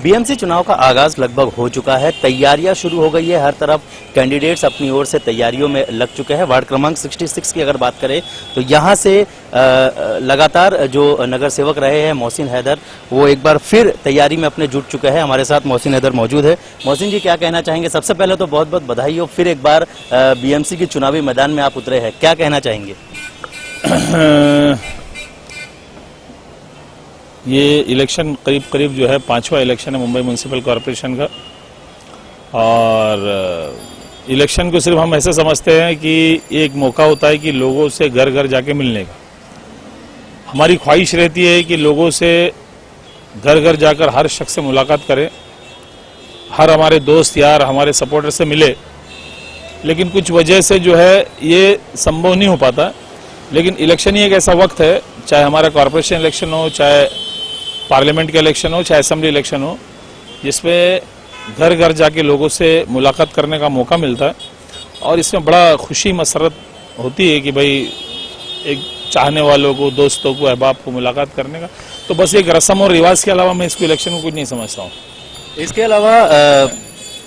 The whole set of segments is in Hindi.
बीएमसी चुनाव का आगाज लगभग हो चुका है, तैयारियां शुरू हो गई है। हर तरफ कैंडिडेट्स अपनी ओर से तैयारियों में लग चुके हैं। वार्ड क्रमांक 66 की अगर बात करें तो यहां से लगातार जो नगर सेवक रहे हैं मोहसिन हैदर, वो एक बार फिर तैयारी में अपने जुट चुके हैं। हमारे साथ मोहसिन हैदर मौजूद है। मोहसिन जी, क्या कहना चाहेंगे? सबसे पहले तो बहुत बहुत बधाई हो, फिर एक बार बीएमसी की चुनावी मैदान में आप उतरे हैं, क्या कहना चाहेंगे? ये इलेक्शन करीब जो है 5वां इलेक्शन है मुंबई म्यूनिसिपल कॉरपोरेशन का। और इलेक्शन को सिर्फ हम ऐसे समझते हैं कि एक मौका होता है कि लोगों से घर घर जाके मिलने का। हमारी ख्वाहिश रहती है कि लोगों से घर घर जाकर हर शख्स से मुलाकात करें, हर हमारे दोस्त यार हमारे सपोर्टर से मिले, लेकिन कुछ वजह से जो है ये संभव नहीं हो पाता। लेकिन इलेक्शन ही एक ऐसा वक्त है, चाहे हमारा कॉरपोरेशन इलेक्शन हो, चाहे पार्लियामेंट का इलेक्शन हो, चाहे असेंबली इलेक्शन हो, जिसमें घर घर जाके लोगों से मुलाकात करने का मौका मिलता है। और इसमें बड़ा खुशी मसरत होती है कि भाई एक चाहने वालों को, दोस्तों को, अहबाब को मुलाकात करने का। तो बस एक रस्म और रिवाज के अलावा मैं इसको इलेक्शन को कुछ नहीं समझता हूँ। इसके अलावा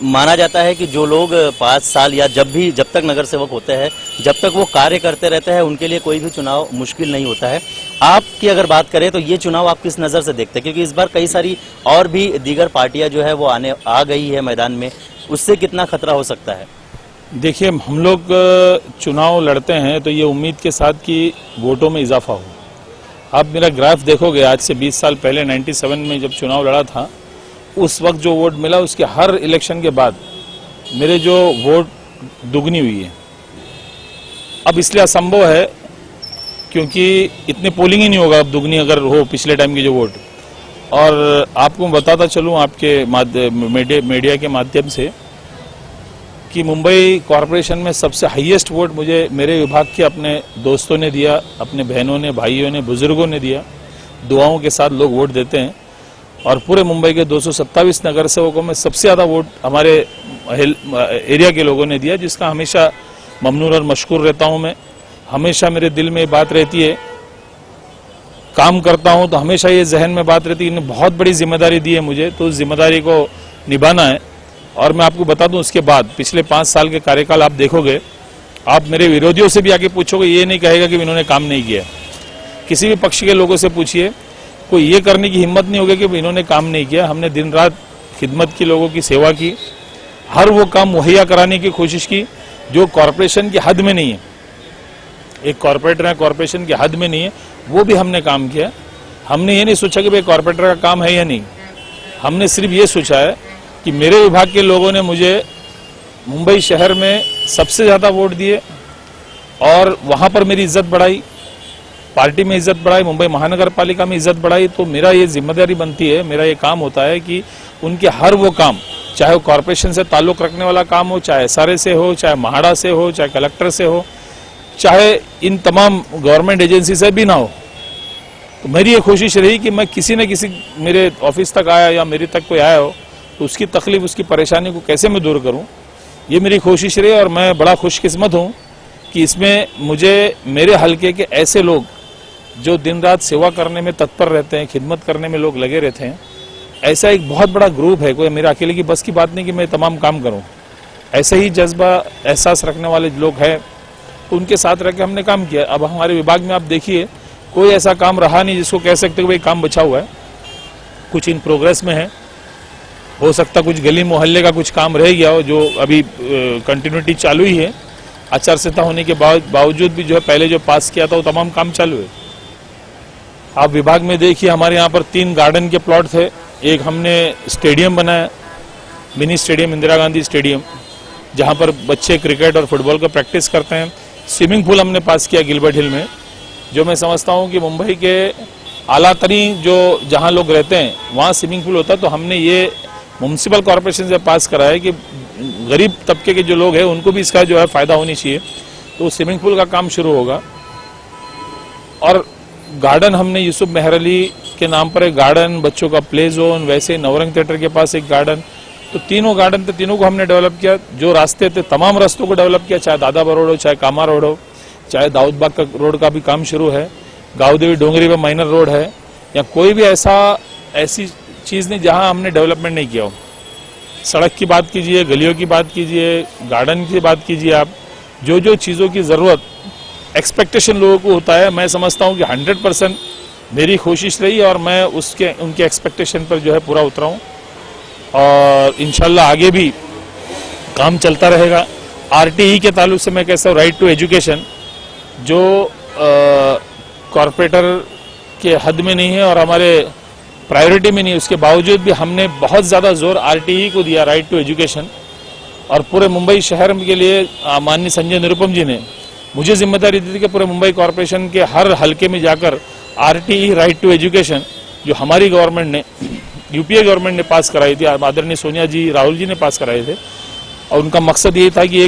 माना जाता है कि जो लोग 5 साल या जब तक नगर सेवक होते हैं, जब तक वो कार्य करते रहते हैं, उनके लिए कोई भी चुनाव मुश्किल नहीं होता है। आपकी अगर बात करें तो ये चुनाव आप किस नज़र से देखते हैं? क्योंकि इस बार कई सारी और भी दीगर पार्टियां जो है वो आ गई है मैदान में, उससे कितना खतरा हो सकता है? देखिए, हम लोग चुनाव लड़ते हैं तो ये उम्मीद के साथ कि वोटों में इजाफा हो। आप मेरा ग्राफ देखोगे, आज से 20 साल पहले 97 में जब चुनाव लड़ा था, उस वक्त जो वोट मिला उसके हर इलेक्शन के बाद मेरे जो वोट दुगनी हुई है। अब इसलिए असंभव है क्योंकि इतने पोलिंग ही नहीं होगा अब दुगनी अगर हो पिछले टाइम की जो वोट। और आपको बताता चलूं आपके मीडिया के माध्यम से कि मुंबई कॉरपोरेशन में सबसे हाईएस्ट वोट मुझे मेरे विभाग के अपने दोस्तों ने दिया, अपने बहनों ने, भाइयों ने, बुजुर्गों ने दिया। दुआओं के साथ लोग वोट देते हैं। और पूरे मुंबई के 227 नगर सेवकों में सबसे ज़्यादा वोट हमारे एरिया के लोगों ने दिया, जिसका हमेशा ममनून और मशकूर रहता हूं मैं। हमेशा मेरे दिल में बात रहती है, काम करता हूं तो हमेशा ये जहन में बात रहती है, इन्हें बहुत बड़ी जिम्मेदारी दी है मुझे, तो उस जिम्मेदारी को निभाना है। और मैं आपको बता दूं, उसके बाद पिछले 5 साल के कार्यकाल आप देखोगे, आप मेरे विरोधियों से भी आके पूछोगे, ये नहीं कहेगा कि इन्होंने काम नहीं किया। किसी भी पक्ष के लोगों से पूछिए, कोई ये करने की हिम्मत नहीं होगी कि इन्होंने काम नहीं किया। हमने दिन रात खिदमत की, लोगों की सेवा की, हर वो काम मुहैया कराने की कोशिश की जो कॉरपोरेशन की हद में नहीं है। एक कॉरपोरेटर है, कॉरपोरेशन की हद में नहीं है, वो भी हमने काम किया। हमने ये नहीं सोचा कि भाई कॉरपोरेटर का काम है या नहीं, हमने सिर्फ ये सोचा है कि मेरे विभाग के लोगों ने मुझे मुंबई शहर में सबसे ज़्यादा वोट दिए और वहाँ पर मेरी इज्जत बढ़ाई, पार्टी में इज्जत बढ़ाई, मुंबई महानगर पालिका में इज्जत बढ़ाई। तो मेरा ये जिम्मेदारी बनती है, मेरा ये काम होता है कि उनके हर वो काम, चाहे वो कॉरपोरेशन से ताल्लुक रखने वाला काम हो, चाहे SRA से हो, चाहे महाड़ा से हो, चाहे कलेक्टर से हो, चाहे इन तमाम गवर्नमेंट एजेंसी से भी ना हो, तो मेरी ये कोशिश रही कि मैं किसी न किसी मेरे ऑफिस तक आया या मेरे तक कोई आया हो तो उसकी तकलीफ, उसकी परेशानी को कैसे मैं दूर करूँ, ये मेरी कोशिश रही। और मैं बड़ा खुशकिस्मत हूँ कि इसमें मुझे मेरे हल्के के ऐसे लोग जो दिन रात सेवा करने में तत्पर रहते हैं, खिदमत करने में लोग लगे रहते हैं, ऐसा एक बहुत बड़ा ग्रुप है। कोई मेरे अकेले की बस की बात नहीं कि मैं तमाम काम करूं। ऐसे ही जज्बा, एहसास रखने वाले लोग हैं, उनके साथ रह के हमने काम किया। अब हमारे विभाग में आप देखिए, कोई ऐसा काम रहा नहीं जिसको कह सकते कि भाई काम बचा हुआ है। कुछ इन प्रोग्रेस में है, हो सकता कुछ गली मोहल्ले का कुछ काम रह गया हो जो अभी कंटिन्यूटी चालू ही है। आचार संहिता होने के बावजूद भी जो है पहले जो पास किया था वो तमाम काम चालू है। आप विभाग में देखिए, हमारे यहाँ पर 3 गार्डन के प्लॉट थे। एक हमने स्टेडियम बनाया, mini stadium, Indira Gandhi stadium, जहाँ पर बच्चे क्रिकेट और फुटबॉल का प्रैक्टिस करते हैं। स्विमिंग पूल हमने पास किया गिलबर्ट हिल में, जो मैं समझता हूँ कि मुंबई के आलातरी जो जहाँ लोग रहते हैं वहाँ स्विमिंग पूल होता है। तो हमने ये म्यूनिसिपल कॉरपोरेशन से पास करा है कि गरीब तबके के जो लोग हैं उनको भी इसका जो है फ़ायदा होनी चाहिए। तो स्विमिंग पूल का काम शुरू होगा। और गार्डन हमने यूसुफ मेहर अली के नाम पर एक गार्डन, बच्चों का प्ले जोन, वैसे नवरंग थिएटर के पास एक गार्डन, तो तीनों गार्डन थे, तीनों को हमने डेवलप किया। जो रास्ते थे तमाम रास्तों को डेवलप किया, चाहे दादाबा रोड हो, चाहे कामा रोड हो, चाहे दाऊद बाग का रोड का भी काम शुरू है, गाँव देवी डोंगरी में माइनर रोड है, या कोई भी ऐसी चीज़ नहीं जहां हमने डेवलपमेंट नहीं किया हो। सड़क की बात कीजिए, गलियों की बात कीजिए, गार्डन की बात कीजिए, आप जो जो चीज़ों की ज़रूरत एक्सपेक्टेशन लोगों को होता है, मैं समझता हूं कि 100% मेरी कोशिश रही और मैं उनके एक्सपेक्टेशन पर जो है पूरा उतरा हूं और इंशाल्लाह आगे भी काम चलता रहेगा। आरटीई के ताल्लुक से मैं कहता हूँ राइट टू एजुकेशन जो कॉरपोरेटर के हद में नहीं है और हमारे प्रायोरिटी में नहीं है, उसके बावजूद भी हमने बहुत ज़्यादा जोर आरटीई को दिया, राइट टू एजुकेशन। और पूरे मुंबई शहर के लिए माननीय संजय निरुपम जी ने मुझे जिम्मेदारी दी थी कि पूरे मुंबई कॉरपोरेशन के हर हलके में जाकर आरटीई राइट टू एजुकेशन जो हमारी गवर्नमेंट ने, यूपीए गवर्नमेंट ने पास कराई थी, आदरणीय सोनिया जी, राहुल जी ने पास कराए थे और उनका मकसद ये था कि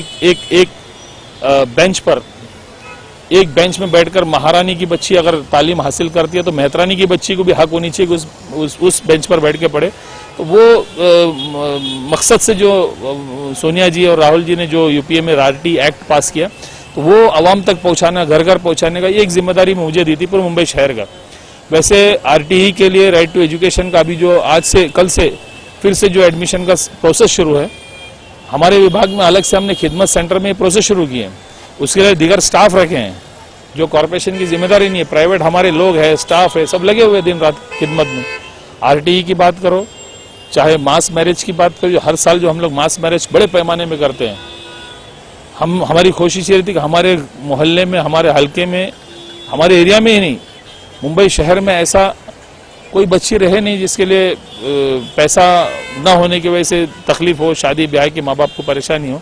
एक बेंच में बैठकर महारानी की बच्ची अगर तालीम हासिल करती है तो मेहतरानी की बच्ची को भी हक होनी चाहिए कि उस बेंच पर बैठ के पढ़े। तो वो मकसद से जो सोनिया जी और राहुल जी ने जो यूपीए में आरटी एक्ट पास किया तो वो आवाम तक पहुंचाना, घर घर पहुंचाने का एक जिम्मेदारी मुझे दी थी पूरे मुंबई शहर का। वैसे आरटीई के लिए राइट टू एजुकेशन का अभी जो आज से कल से फिर से जो एडमिशन का प्रोसेस शुरू है, हमारे विभाग में अलग से हमने खिदमत सेंटर में प्रोसेस शुरू किए हैं। उसके लिए दीगर स्टाफ रखे हैं जो कॉरपोरेशन की जिम्मेदारी नहीं है, प्राइवेट हमारे लोग हैं, स्टाफ है, सब लगे हुए दिन रात खिदमत में। आरटीई की बात करो, चाहे मास मैरिज की बात करो, जो हर साल जो हम लोग मास मैरिज बड़े पैमाने में करते हैं, हमारी कोशिश ये रहती कि हमारे मोहल्ले में, हमारे हलके में, हमारे एरिया में ही नहीं, मुंबई शहर में ऐसा कोई बच्ची रहे नहीं जिसके लिए पैसा न होने की वजह से तकलीफ हो, शादी ब्याह के माँ बाप को परेशानी हो।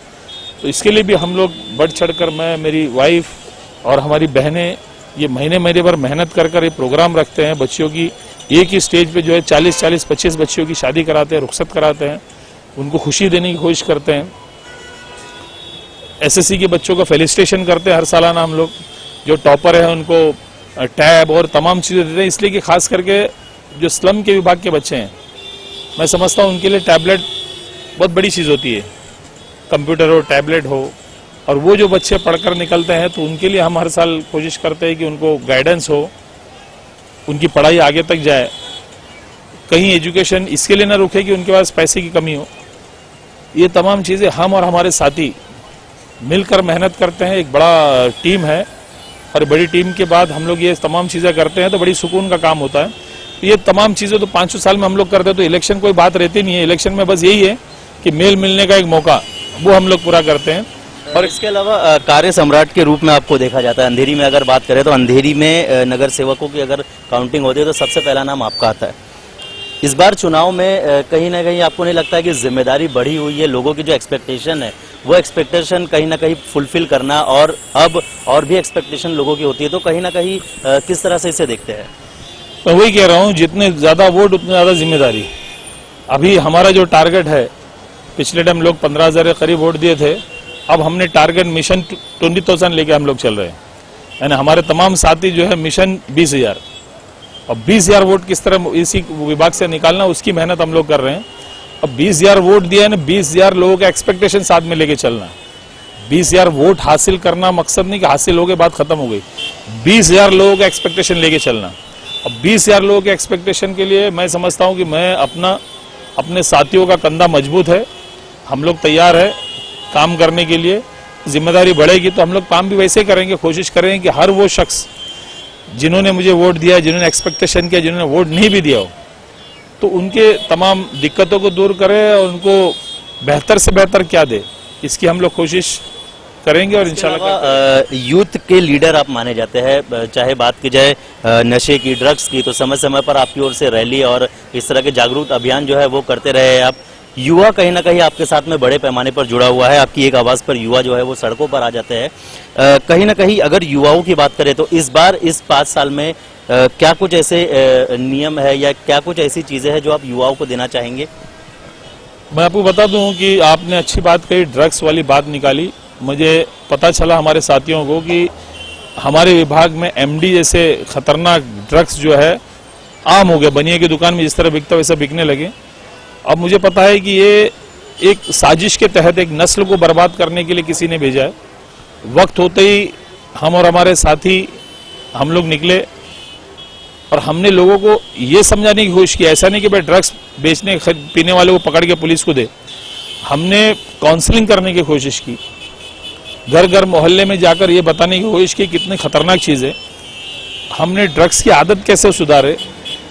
तो इसके लिए भी हम लोग बढ़ चढ़कर, मैं, मेरी वाइफ और हमारी बहनें ये महीने भर मेहनत कर ये प्रोग्राम रखते हैं। बच्चियों की एक ही स्टेज पे जो है 40-25 बच्चियों की शादी कराते हैं, रुखसत कराते हैं, उनको खुशी देने की कोशिश करते हैं। एसएससी के बच्चों का फेलिसिटेशन करते हैं हर सालाना हम लोग, जो टॉपर है उनको टैब और तमाम चीज़ें देते हैं, इसलिए कि खास करके जो स्लम के विभाग के बच्चे हैं, मैं समझता हूँ उनके लिए टैबलेट बहुत बड़ी चीज़ होती है, कंप्यूटर हो, टैबलेट हो, और वो जो बच्चे पढ़कर निकलते हैं तो उनके लिए हम हर साल कोशिश करते हैं कि उनको गाइडेंस हो, उनकी पढ़ाई आगे तक जाए, कहीं एजुकेशन इसके लिए ना रुके कि उनके पास पैसे की कमी हो। ये तमाम चीज़ें हम और हमारे साथी मिलकर मेहनत करते हैं, एक बड़ा टीम है और बड़ी टीम के बाद हम लोग ये तमाम चीज़ें करते हैं तो बड़ी सुकून का काम होता है। तो ये तमाम चीज़ें तो 5 साल में हम लोग करते हैं, तो इलेक्शन कोई बात रहती नहीं है। इलेक्शन में बस यही है कि मेल मिलने का एक मौका, वो हम लोग पूरा करते हैं। और इसके अलावा कार्य सम्राट के रूप में आपको देखा जाता है। अंधेरी में अगर बात करें तो अंधेरी में नगर सेवकों की अगर काउंटिंग होती है तो सबसे पहला नाम आपका आता है। इस बार चुनाव में कहीं ना कहीं आपको नहीं लगता है कि जिम्मेदारी बढ़ी हुई है, लोगों की जो एक्सपेक्टेशन है वो एक्सपेक्टेशन कहीं ना कहीं फुलफिल करना, और अब और भी एक्सपेक्टेशन लोगों की होती है, तो कहीं ना कहीं किस तरह से इसे देखते हैं? मैं वही कह रहा हूँ, जितने ज़्यादा वोट उतनी ज़्यादा जिम्मेदारी। अभी हमारा जो टारगेट है, पिछले टाइम लोग 15,000 के करीब वोट दिए थे, अब हमने टारगेट मिशन 20,000 लेके हम लोग चल रहे हैं, यानी हमारे तमाम साथी जो है मिशन 20,000। अब 20,000 वोट किस तरह इसी विभाग से निकालना, उसकी मेहनत हम लोग कर रहे हैं। अब 20,000 वोट दिया ना, 20,000 लोगों का एक्सपेक्टेशन साथ में लेके चलना। 20,000 वोट हासिल करना मकसद नहीं कि हासिल हो गए बात खत्म हो गई, 20,000 लोगों का एक्सपेक्टेशन लेके चलना। अब 20,000 लोगों के एक्सपेक्टेशन के लिए मैं समझता हूं कि मैं अपने साथियों का कंधा मजबूत है, हम लोग तैयार है काम करने के लिए। जिम्मेदारी बढ़ेगी तो हम लोग काम भी वैसे करेंगे, कोशिश करेंगे कि हर वो शख्स जिन्होंने मुझे वोट दिया, जिन्होंने एक्सपेक्टेशन किया, जिन्होंने वोट नहीं भी दिया हो, तो उनके तमाम दिक्कतों को दूर करें और उनको बेहतर से बेहतर क्या दे, इसकी हम लोग कोशिश करेंगे। और इंशाल्लाह यूथ के लीडर आप माने जाते हैं, चाहे बात की जाए नशे की, ड्रग्स की, तो समय समय पर आपकी ओर से रैली और इस तरह के जागरूक अभियान जो है वो करते रहे हैं आप। युवा कहीं ना कहीं आपके साथ में बड़े पैमाने पर जुड़ा हुआ है, आपकी एक आवाज़ पर युवा जो है वो सड़कों पर आ जाते हैं। कहीं ना कहीं अगर युवाओं की बात करें तो इस बार इस 5 साल में क्या कुछ ऐसे नियम है या क्या कुछ ऐसी चीज़ें हैं जो आप युवाओं को देना चाहेंगे? मैं आपको बता दूं कि आपने अच्छी बात कही, ड्रग्स वाली बात निकाली। मुझे पता चला हमारे साथियों को कि हमारे विभाग में एमडी जैसे खतरनाक ड्रग्स जो है आम हो गया, बनिए की दुकान में जिस तरह बिकता वैसा बिकने लगे। अब मुझे पता है कि ये एक साजिश के तहत एक नस्ल को बर्बाद करने के लिए किसी ने भेजा है। वक्त होते ही हम और हमारे साथी हम लोग निकले और हमने लोगों को ये समझाने की कोशिश की, ऐसा नहीं कि भाई ड्रग्स बेचने पीने वाले को पकड़ के पुलिस को दे। हमने काउंसलिंग करने की कोशिश की, घर घर मोहल्ले में जाकर ये बताने की कोशिश की कितनी खतरनाक चीज़ है। हमने ड्रग्स की आदत कैसे सुधारे,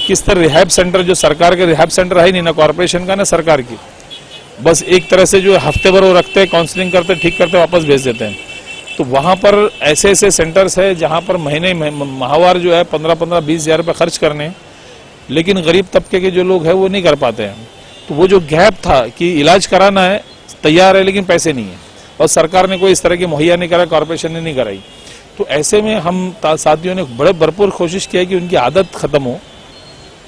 किस तरह रिहैब सेंटर, जो सरकार के रिहैब सेंटर है नहीं, ना कॉर्पोरेशन का ना सरकार की, बस एक तरह से जो हफ्ते भर वो रखते हैं, काउंसलिंग करते, ठीक करते, वापस भेज देते हैं। तो वहाँ पर ऐसे ऐसे सेंटर्स है जहाँ पर महीने माहवार जो है 15-20 हज़ार रुपये खर्च करने, लेकिन गरीब तबके के जो लोग हैं वो नहीं कर पाते हैं। तो वो जो गैप था कि इलाज कराना है, तैयार है, लेकिन पैसे नहीं है, और सरकार ने कोई इस तरह की मुहैया नहीं करा, कॉर्पोरेशन ने नहीं कराई। तो ऐसे में हम साथियों ने भरपूर कोशिश किया कि उनकी आदत खत्म हो,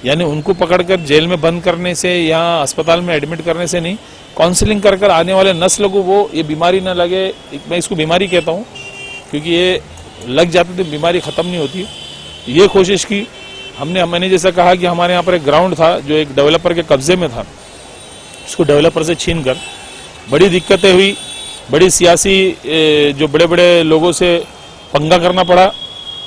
यानी उनको पकड़कर जेल में बंद करने से या अस्पताल में एडमिट करने से नहीं, काउंसलिंग कर कर आने वाले नस्ल को वो ये बीमारी ना लगे। मैं इसको बीमारी कहता हूँ क्योंकि ये लग जाती तो बीमारी ख़त्म नहीं होती। ये कोशिश की मैंने जैसा कहा कि हमारे यहाँ पर एक ग्राउंड था जो एक डेवलपर के कब्जे में था, उसको डेवलपर से छीन कर बड़ी दिक्कतें हुई, बड़ी सियासी जो बड़े बड़े लोगों से पंगा करना पड़ा।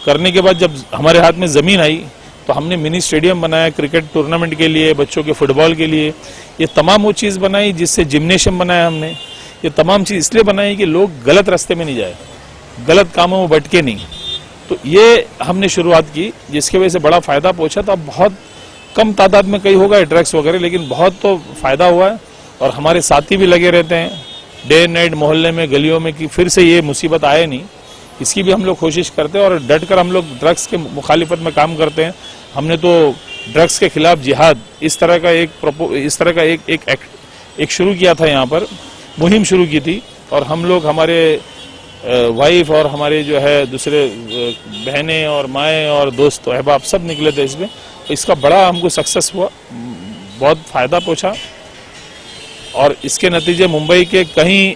करने के बाद जब हमारे हाथ में ज़मीन आई तो हमने मिनी स्टेडियम बनाया क्रिकेट टूर्नामेंट के लिए, बच्चों के फुटबॉल के लिए। ये तमाम वो चीज़ बनाई, जिससे जिम्नेशियम बनाया हमने। ये तमाम चीज़ इसलिए बनाई कि लोग गलत रास्ते में नहीं जाए, गलत कामों में भटके नहीं। तो ये हमने शुरुआत की, जिसकी वजह से बड़ा फ़ायदा पहुंचा। तो अब बहुत कम तादाद में कहीं होगा ड्रग्स वगैरह, लेकिन बहुत तो फ़ायदा हुआ है। और हमारे साथी भी लगे रहते हैं डे नाइट मोहल्ले में, गलियों में, कि फिर से ये मुसीबत आए नहीं, इसकी भी हम लोग कोशिश करते हैं। और डट कर हम लोग ड्रग्स के मुखालिफत में काम करते हैं। हमने तो ड्रग्स के खिलाफ जिहाद इस तरह का एक शुरू किया था, यहाँ पर मुहिम शुरू की थी। और हम लोग, हमारे वाइफ और हमारे जो है दूसरे बहनें और माएँ और दोस्त अहबाब सब निकले थे इसमें। तो इसका बड़ा हमको सक्सेस हुआ, बहुत फ़ायदा पहुँचा। और इसके नतीजे मुंबई के कई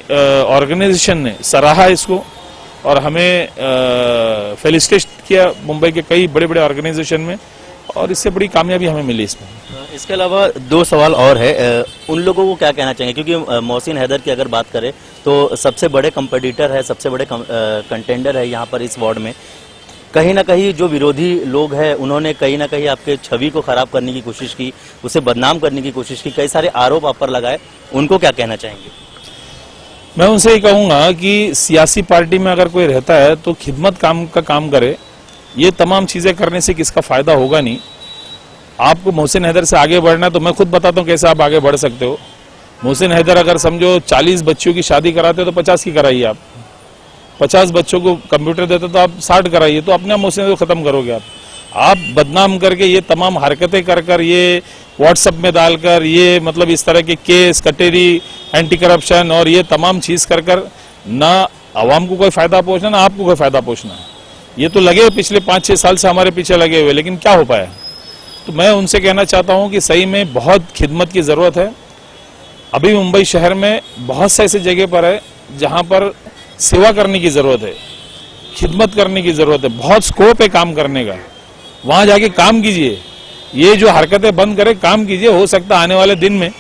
ऑर्गेनाइजेशन ने सराहा इसको और हमें फेलिसिटेट किया, मुंबई के कई बड़े बड़े ऑर्गेनाइजेशन में, और इससे बड़ी कामयाबी हमें मिली इसमें। इसके अलावा दो सवाल और है, उन लोगों को क्या कहना चाहेंगे, क्योंकि मोहसिन हैदर की अगर बात करें तो सबसे बड़े कंपटीटर है, सबसे बड़े कंटेंडर है यहाँ पर इस वार्ड में। कहीं ना कहीं जो विरोधी लोग हैं उन्होंने कहीं ना कहीं आपके छवि को खराब करने की कोशिश की, उसे बदनाम करने की कोशिश की, कई सारे आरोप आप पर लगाए, उनको क्या कहना चाहेंगे? मैं उनसे ये कहूँगा कि सियासी पार्टी में अगर कोई रहता है तो खिदमत का काम करे। ये तमाम चीज़ें करने से किसका फ़ायदा होगा नहीं। आपको मोहसिन हैदर से आगे बढ़ना है तो मैं खुद बताता हूँ कैसे आप आगे बढ़ सकते हो। मोहसिन हैदर अगर समझो 40 बच्चों की शादी कराते हो तो 50 की कराइए आप, 50 बच्चों को कंप्यूटर देते तो आप 60 कराइए, तो अपने आप मोहसिन हैदर ख़त्म करोगे आप बदनाम करके ये तमाम हरकतें कर ये व्हाट्सएप में डालकर, ये मतलब इस तरह के केस कटेरी, एंटी करप्शन और ये तमाम चीज़ कर ना आवाम को कोई फ़ायदा पहुँचना, ना आपको कोई फ़ायदा पहुँचना है। ये तो लगे पिछले 5-6 साल से हमारे पीछे लगे हुए, लेकिन क्या हो पाया। तो मैं उनसे कहना चाहता हूँ कि सही में बहुत खिदमत की ज़रूरत है। अभी मुंबई शहर में बहुत से ऐसे जगह पर है जहाँ पर सेवा करने की ज़रूरत है, खिदमत करने की ज़रूरत है, बहुत स्कोप है काम करने का। वहाँ जाके काम कीजिए, ये जो हरकतें बंद करें, काम कीजिए। हो सकता है आने वाले दिन में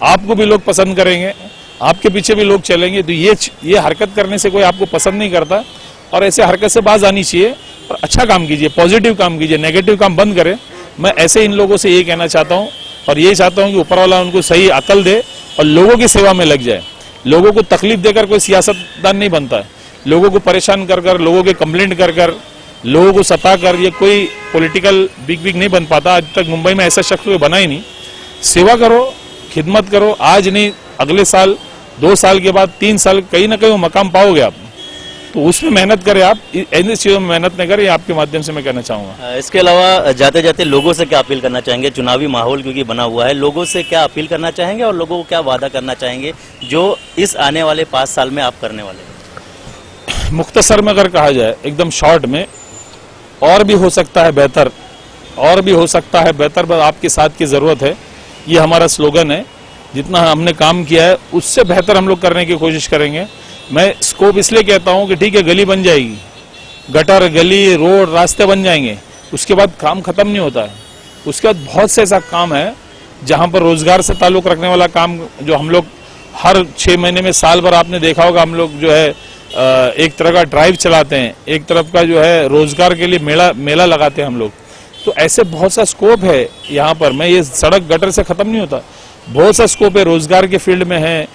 आपको भी लोग पसंद करेंगे, आपके पीछे भी लोग चलेंगे। तो ये हरकत करने से कोई आपको पसंद नहीं करता, और ऐसे हरकत से बाज आनी चाहिए और अच्छा काम कीजिए, पॉजिटिव काम कीजिए, नेगेटिव काम बंद करें। मैं ऐसे इन लोगों से ये कहना चाहता हूँ, और ये चाहता हूँ कि ऊपर वाला उनको सही अकल दे और लोगों की सेवा में लग जाए। लोगों को तकलीफ देकर कोई सियासतदान नहीं बनता है। लोगों को परेशान कर लोगों के कंप्लेंट कर लोगों को सता कर ये कोई पॉलिटिकल बिग नहीं बन पाता। आज तक मुंबई में ऐसा शख्स कोई बना ही नहीं। सेवा करो, खिदमत करो, आज नहीं अगले साल, 2 साल के बाद, 3 साल, कहीं ना कहीं वो मकाम पाओगे आप। तो उसमें मेहनत करें आप, ऐसी चीज़ों में मेहनत नहीं करें। आपके माध्यम से मैं कहना चाहूँगा। इसके अलावा जाते जाते लोगों से क्या अपील करना चाहेंगे? चुनावी माहौल क्योंकि बना हुआ है, लोगों से क्या अपील करना चाहेंगे और लोगों को क्या वादा करना चाहेंगे जो इस आने वाले 5 साल में आप करने वाले हैं? मुख्तसर में अगर कहा जाए, एकदम शॉर्ट में, और भी हो सकता है बेहतर, और भी हो सकता है बेहतर, बस आपके साथ की ज़रूरत है। ये हमारा स्लोगन है। जितना हमने काम किया है उससे बेहतर हम लोग करने की कोशिश करेंगे। मैं स्कोप इसलिए कहता हूँ कि ठीक है, गली बन जाएगी, गटर, गली, रोड, रास्ते बन जाएंगे, उसके बाद काम खत्म नहीं होता है। उसके बाद बहुत से ऐसा काम है जहाँ पर रोजगार से ताल्लुक़ रखने वाला काम, जो हम लोग हर 6 महीने में, साल भर आपने देखा होगा, हम लोग जो है एक तरह का ड्राइव चलाते हैं, एक तरफ का जो है रोजगार के लिए मेला लगाते हैं हम लोग। तो ऐसे बहुत सा स्कोप है यहाँ पर। मैं ये सड़क गटर से खत्म नहीं होता, बहुत सा स्कोप है, रोजगार के फील्ड में है।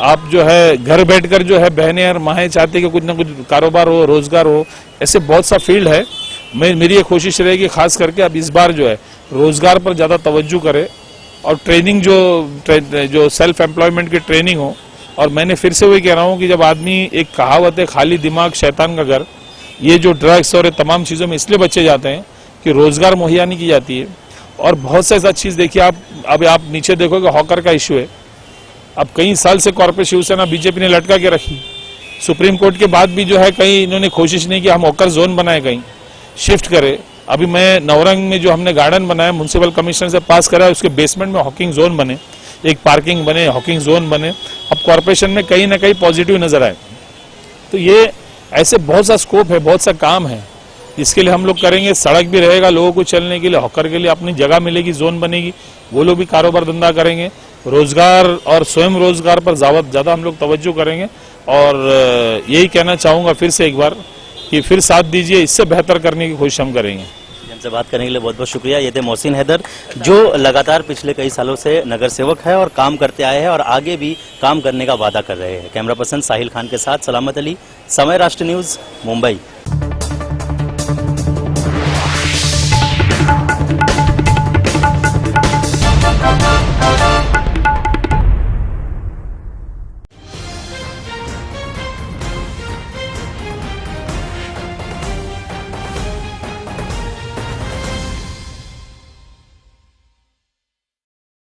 आप जो है घर बैठकर जो है बहनें और माहें चाहती कि कुछ ना कुछ कारोबार हो, रोजगार हो, ऐसे बहुत सा फील्ड है। मेरी ये कोशिश रहेगी खास करके अब इस बार जो है रोजगार पर ज्यादा तवज्जो करे और ट्रेनिंग जो सेल्फ एम्प्लॉयमेंट की ट्रेनिंग हो। और मैंने फिर से वही कह रहा हूँ कि जब आदमी, एक कहावत है खाली दिमाग शैतान का घर, ये जो ड्रग्स और ये तमाम चीजों में इसलिए बच्चे जाते हैं कि रोजगार मुहैया नहीं की जाती है। और बहुत सा ऐसा चीज देखिए आप, अब आप नीचे देखोगे हॉकर का इश्यू है। अब कई साल से कॉर्पोरेट शिवसेना बीजेपी ने लटका के रखी, सुप्रीम कोर्ट के बाद भी जो है कहीं इन्होंने कोशिश नहीं की हम हॉकर जोन बनाए, कहीं शिफ्ट करे। अभी मैं नवरंग में जो हमने गार्डन बनाया म्युनिसिपल कमिश्नर से पास करा, उसके बेसमेंट में हॉकिंग जोन बने, एक पार्किंग बने, हॉकिंग जोन बने। अब कॉर्पोरेशन में कहीं ना कहीं पॉजिटिव नजर आए। तो ये ऐसे बहुत सा स्कोप है, बहुत सा काम है, इसके लिए हम लोग करेंगे। सड़क भी रहेगा लोगों को चलने के लिए, हॉकर के लिए अपनी जगह मिलेगी, जोन बनेगी, वो लोग भी कारोबार धंधा करेंगे। रोजगार और स्वयं रोजगार पर ज्यादा हम लोग तवज्जो करेंगे। और यही कहना चाहूंगा फिर से एक बार कि फिर साथ दीजिए, इससे बेहतर करने की कोशिश हम करेंगे। हमसे बात करने के लिए बहुत बहुत शुक्रिया। ये थे मोहसिन हैदर, जो लगातार पिछले कई सालों से नगर सेवक है और काम करते आए हैं और आगे भी काम करने का वादा कर रहे हैं। कैमरा पर्सन साहिल खान के साथ सलामत अली, समय राष्ट्र न्यूज, मुंबई।